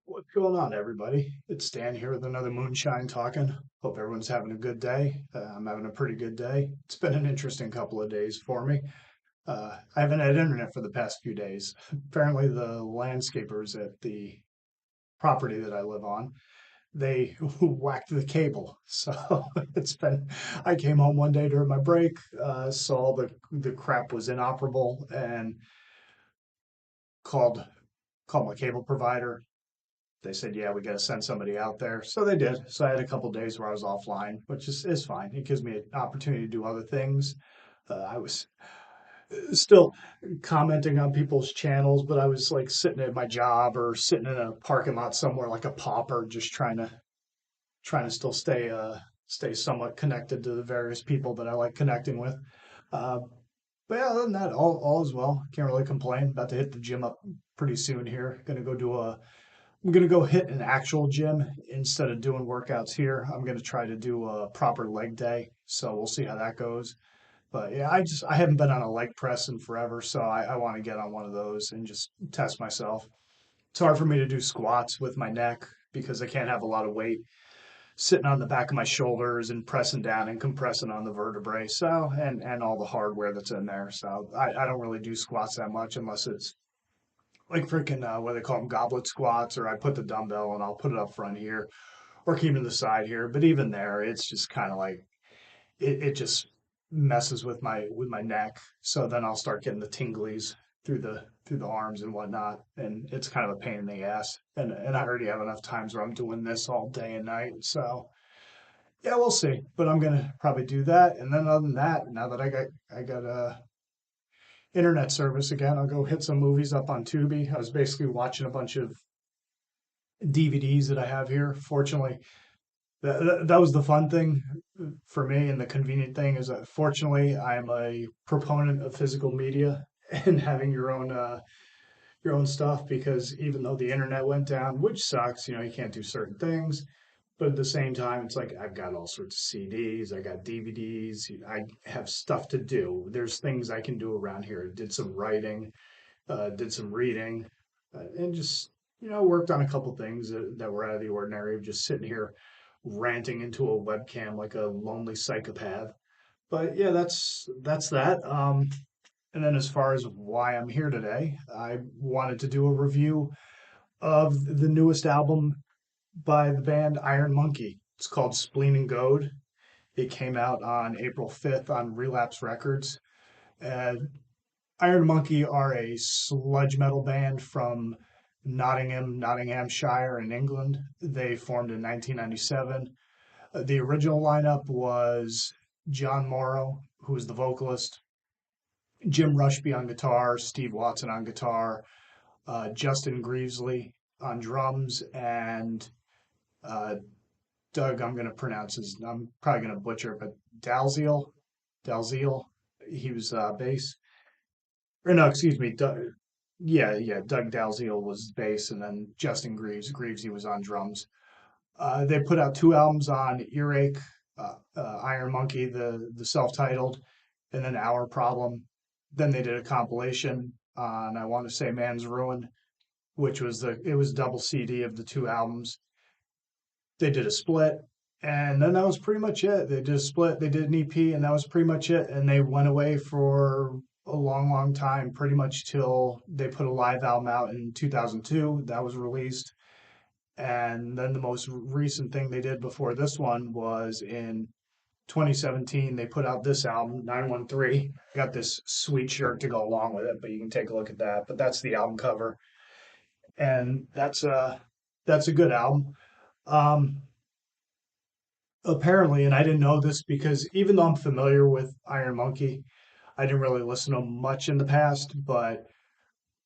What's going on, everybody? It's Dan here with another Moonshine talking. Hope everyone's having a good day. I'm having a pretty good day. It's been an interesting couple of days for me. I haven't had internet for the past few days. Apparently, the landscapers at the property that I live on, they whacked the cable. So I came home one day during my break, saw the crap was inoperable and called called my cable provider. They said, yeah, we got to send somebody out there. So they did. So I had a couple days where I was offline, which is fine. It gives me an opportunity to do other things. I was still commenting on people's channels, but I was like sitting at my job or sitting in a parking lot somewhere like a pauper, just trying to still stay somewhat connected to the various people that I like connecting with. Uh, but yeah, other than that, all is well. Can't really complain. About to hit the gym up pretty soon here. I'm gonna go hit an actual gym instead of doing workouts here. I'm gonna try to do a proper leg day, so we'll see how that goes. But yeah, I haven't been on a leg press in forever, so I want to get on one of those and just test myself. It's hard for me to do squats with my neck because I can't have a lot of weight sitting on the back of my shoulders and pressing down and compressing on the vertebrae. So and all the hardware that's in there. So I don't really do squats that much unless it's like freaking what do they call them, goblet squats, or I put the dumbbell and I'll put it up front here or keep it to the side here. But even there, it's just kind of like it just messes with my neck. So then I'll start getting the tinglies through the arms and whatnot, and it's kind of a pain in the ass. And I already have enough times where I'm doing this all day and night. So yeah, we'll see. But I'm gonna probably do that. And then other than that, now that I got internet service again, I'll go hit some movies up on Tubi. I was basically watching a bunch of DVDs that I have here. Fortunately, that was the fun thing for me, and the convenient thing is that fortunately I'm a proponent of physical media and having your own stuff, because even though the internet went down, which sucks, you can't do certain things, but at the same time it's like I've got all sorts of CDs, I got DVDs, I have stuff to do. There's things I can do around here. Did some writing, did some reading, and just worked on a couple things that were out of the ordinary of just sitting here ranting into a webcam like a lonely psychopath. But yeah, that's that. And then as far as why I'm here today, I wanted to do a review of the newest album by the band Iron Monkey. It's called Spleen and Goad. It came out on April 5th on Relapse Records. Uh, Iron Monkey are a sludge metal band from Nottingham, Nottinghamshire in England. They formed in 1997. The original lineup was John Morrow, who was the vocalist, Jim Rushby on guitar, Steve Watson on guitar, Justin Greavesley on drums, and uh, Doug, I'm probably going to butcher it, but Dalziel, he was bass. Or no, excuse me, yeah, Doug Dalziel was bass, and then Justin Greaves, he was on drums. They put out two albums on Earache, Iron Monkey, the self-titled, and then Our Problem. Then they did a compilation on, I want to say, Man's Ruin, which was it was double CD of the two albums. They did a split, and then that was pretty much it. They did a split, they did an EP, and that was pretty much it. And they went away for a long, long time, pretty much till they put a live album out in 2002. That was released. And then the most recent thing they did before this one was in 2017. They put out this album, 913. Got this sweet shirt to go along with it, but you can take a look at that. But that's the album cover, and that's a good album. Um, Apparently, and I didn't know this because even though I'm familiar with Iron Monkey, I didn't really listen to them much in the past, but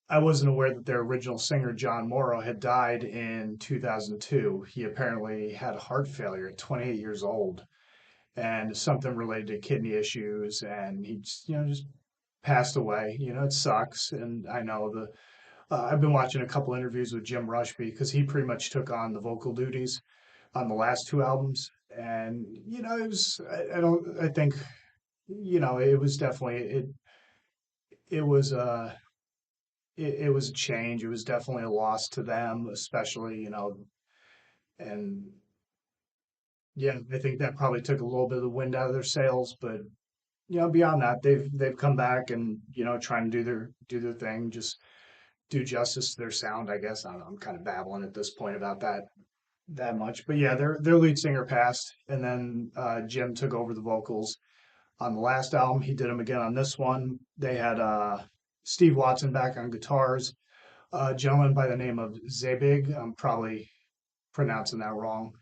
I wasn't aware that their original singer, John Morrow, had died in 2002. He apparently had heart failure at 28 years old and something related to kidney issues, and he just passed away. It sucks, and I know I've been watching a couple interviews with Jim Rushby because he pretty much took on the vocal duties on the last two albums, and it was I don't I think it was definitely it was it was a change. It was definitely a loss to them, especially, and yeah, I think that probably took a little bit of the wind out of their sails. But beyond that, they've come back and trying to do their thing, just do justice to their sound. I guess I don't know, I'm kind of babbling at this point about that much, but yeah, their lead singer passed, and then Jim took over the vocals on the last album. He did them again on this one. They had Steve Watson back on guitars, a gentleman by the name of Zabig. I'm probably pronouncing that wrong,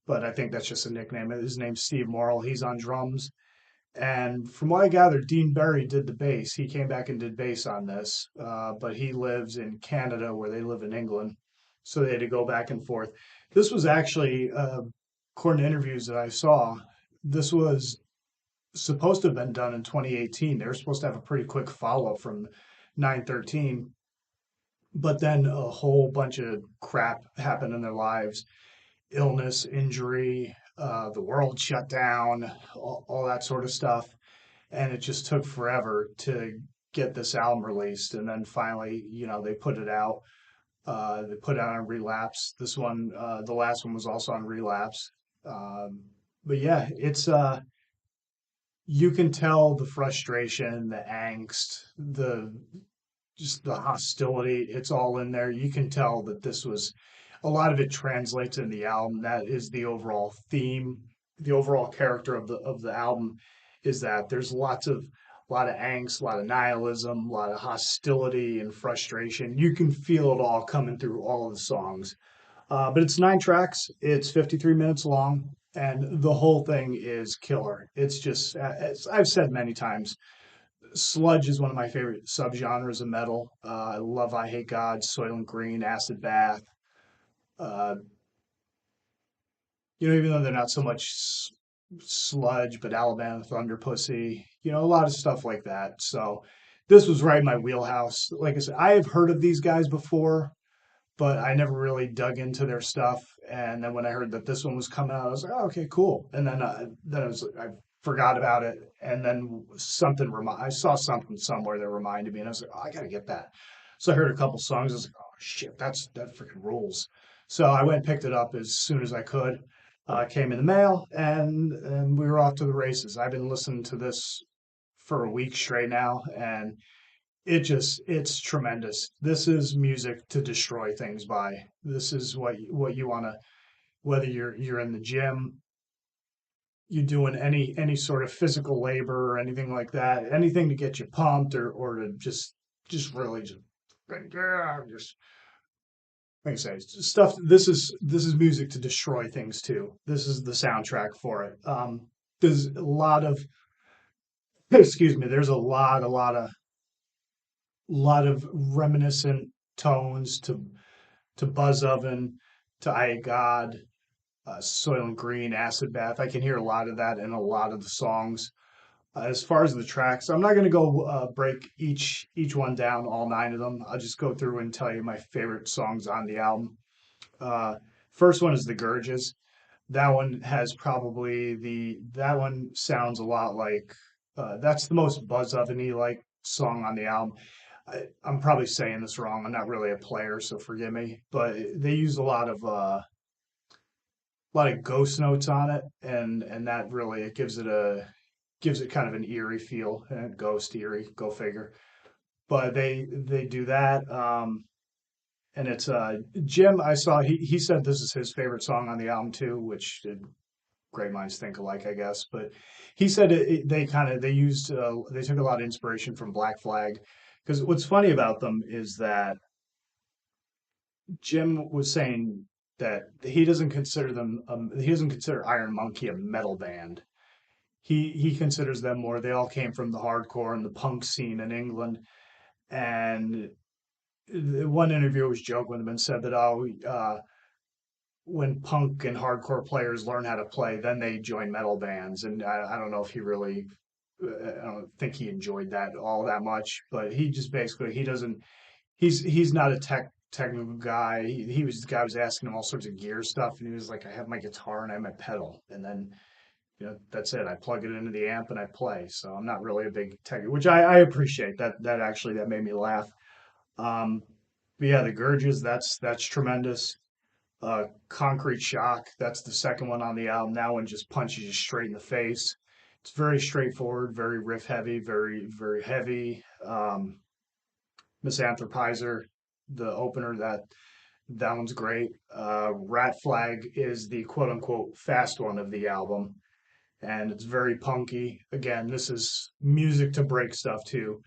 but I think that's just a nickname. His name's Steve Morrow. He's on drums. And from what I gathered, Dean Berry did the bass. He came back and did bass on this, but he lives in Canada where they live in England. So they had to go back and forth. This was actually, according to interviews that I saw, this was supposed to have been done in 2018. They were supposed to have a pretty quick follow up from 913, but then a whole bunch of crap happened in their lives, illness, injury, the world shut down, all that sort of stuff. And it just took forever to get this album released. And then finally, they put it out. They put it out on Relapse. This one, the last one was also on Relapse. But yeah, it's you can tell the frustration, the angst, the just the hostility. It's all in there. You can tell that this was a lot of it translates in the album. That is the overall theme, the overall character of the album is that there's a lot of angst, a lot of nihilism, a lot of hostility and frustration. You can feel it all coming through all of the songs. But it's 9 tracks. It's 53 minutes long, and the whole thing is killer. It's just, as I've said many times, sludge is one of my favorite subgenres of metal. I love I Hate God, Soylent Green, Acid Bath. Uh, even though they're not so much sludge, but Alabama Thunder Pussy, a lot of stuff like that. So this was right in my wheelhouse. Like I said, I have heard of these guys before, but I never really dug into their stuff. And then when I heard that this one was coming out, I was like, oh, okay, cool. And then I forgot about it. And then I saw something somewhere that reminded me, and I was like, oh, I gotta get that. So I heard a couple songs. I was like, oh shit, that freaking rules. So I went and picked it up as soon as I could. Came in the mail, and we were off to the races. I've been listening to this for a week straight now, and it's tremendous. This is music to destroy things by. This is what you want to, whether you're in the gym, you're doing any sort of physical labor or anything like that, anything to get you pumped or to just really just yeah, just like I say, stuff. This is music to destroy things too. This is the soundtrack for it. There's a lot of excuse me. There's a lot of reminiscent tones to Buzz Oven, to I God, Soylent Green, Acid Bath. I can hear a lot of that in a lot of the songs. As far as the tracks, I'm not going to go break each one down, all 9 of them. I'll just go through and tell you my favorite songs on the album. Uh, First one is The Gurges. That one has probably that one sounds a lot like that's the most Buzz Oven-y like song on the album. I'm probably saying this wrong. I'm not really a player, so forgive me. But they use a lot of ghost notes on it, and that really it gives it kind of an eerie feel, and ghost eerie, go figure. But they do that, and it's Jim. I saw he said this is his favorite song on the album too, which great minds think alike, I guess. But he said they took a lot of inspiration from Black Flag, because what's funny about them is that Jim was saying that he doesn't consider Iron Monkey a metal band. He considers them more. They all came from the hardcore and the punk scene in England. And one interviewer was joking with him and said that when punk and hardcore players learn how to play, then they join metal bands. And I don't know if he really, I don't think he enjoyed that all that much. But he just basically he doesn't. He's not a technical guy. He was the guy who was asking him all sorts of gear stuff, and he was like, I have my guitar and I have my pedal, and then that's it. I plug it into the amp and I play. So I'm not really a big tech, which I appreciate. That made me laugh. Um, but yeah, the Gurges, that's tremendous. Concrete Shock, that's the second one on the album. That one just punches you straight in the face. It's very straightforward, very riff heavy, very heavy. Misanthropizer, the opener, that one's great. Rat Flag is the quote unquote fast one of the album, and it's very punky. Again, this is music to break stuff to,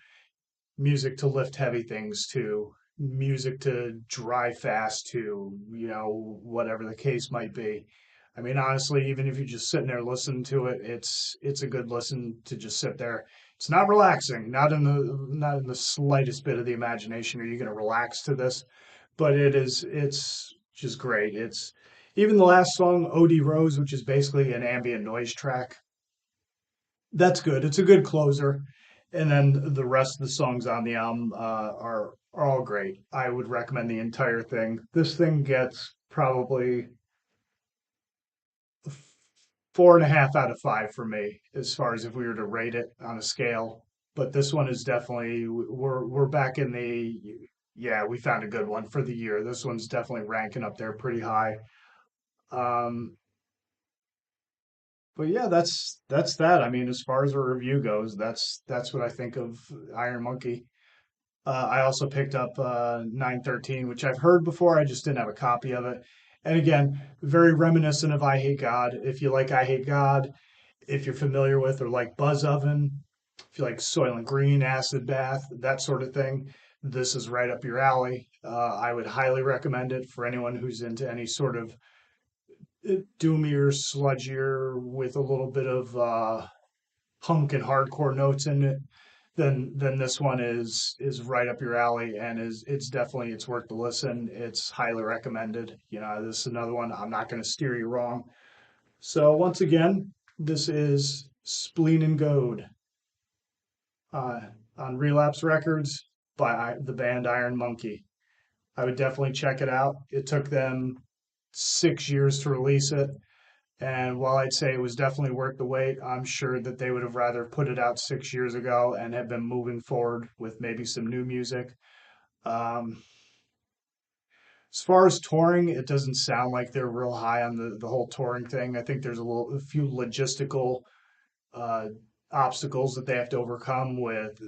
music to lift heavy things to, music to drive fast to, whatever the case might be. I mean, honestly, even if you're just sitting there listening to it, it's a good listen to just sit there. It's not relaxing, not in the slightest bit of the imagination are you going to relax to this, but it's just great. It's even the last song, OD Rose, which is basically an ambient noise track. That's good. It's a good closer. And then the rest of the songs on the album are all great. I would recommend the entire thing. This thing gets probably 4.5 out of 5 for me, as far as if we were to rate it on a scale. But this one is definitely we're back in the, yeah, we found a good one for the year. This one's definitely ranking up there pretty high. Um, but yeah, that's that. I mean, as far as a review goes, that's what I think of Iron Monkey. I also picked up 913, which I've heard before. I just didn't have a copy of it. And again, very reminiscent of I Hate God. If you like I Hate God, if you're familiar with or like Buzz Oven, if you like Soylent Green, Acid Bath, that sort of thing, this is right up your alley. I would highly recommend it for anyone who's into any sort of doomier, sludgier with a little bit of punk and hardcore notes in it. Then this one is right up your alley and it's definitely it's worth the listen. It's highly recommended. This is another one. I'm not going to steer you wrong. So once again, this is Spleen and Goad uh, on Relapse Records by the band Iron Monkey. I would definitely check it out. It took them 6 years to release it. And while I'd say it was definitely worth the wait, I'm sure that they would have rather put it out 6 years ago and have been moving forward with maybe some new music. Um, as far as touring, it doesn't sound like they're real high on the whole touring thing. I think there's a few logistical uh, obstacles that they have to overcome with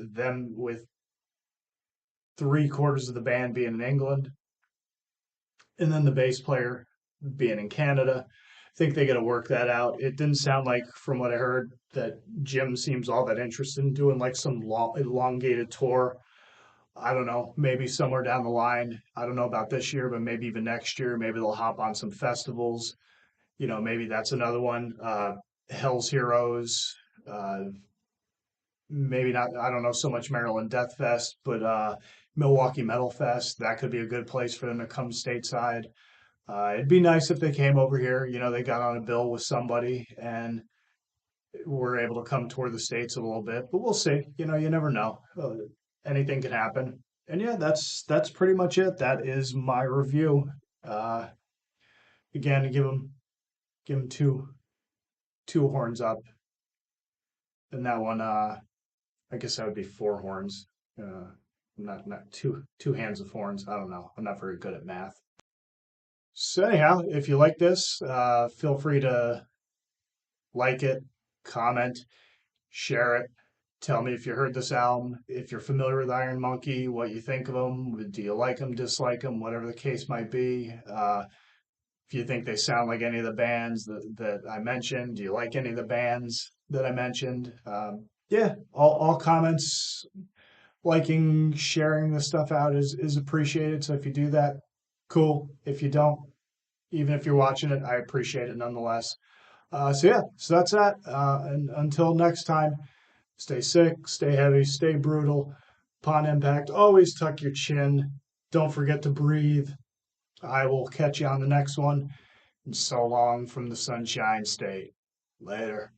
3/4 of the band being in England and then the bass player being in Canada. I think they got to work that out. It didn't sound like, from what I heard, that Jim seems all that interested in doing like some elongated tour. I don't know, maybe somewhere down the line. I don't know about this year, but maybe even next year. Maybe they'll hop on some festivals. Maybe that's another one. Hell's Heroes. Uh, Maybe not. I don't know so much Maryland Death Fest, but Milwaukee Metal Fest. That could be a good place for them to come stateside. It'd be nice if they came over here. They got on a bill with somebody and were able to come tour the States a little bit, but we'll see. You never know. Anything can happen. And yeah, that's pretty much it. That is my review. Uh, Again, give them two horns up, and that one, I guess that would be four horns. Not two hands of horns. I don't know. I'm not very good at math. So anyhow, if you like this, feel free to like it, comment, share it. Tell me if you heard this album, if you're familiar with Iron Monkey, what you think of them. Do you like them, dislike them, whatever the case might be. If you think they sound like any of the bands that I mentioned, do you like any of the bands that I mentioned? Yeah, all comments, liking, sharing this stuff out is appreciated. So if you do that, cool. If you don't, even if you're watching it, I appreciate it nonetheless. So yeah, so that's that. And until next time, stay sick, stay heavy, stay brutal. Upon impact, always tuck your chin. Don't forget to breathe. I will catch you on the next one. And so long from the Sunshine State. Later.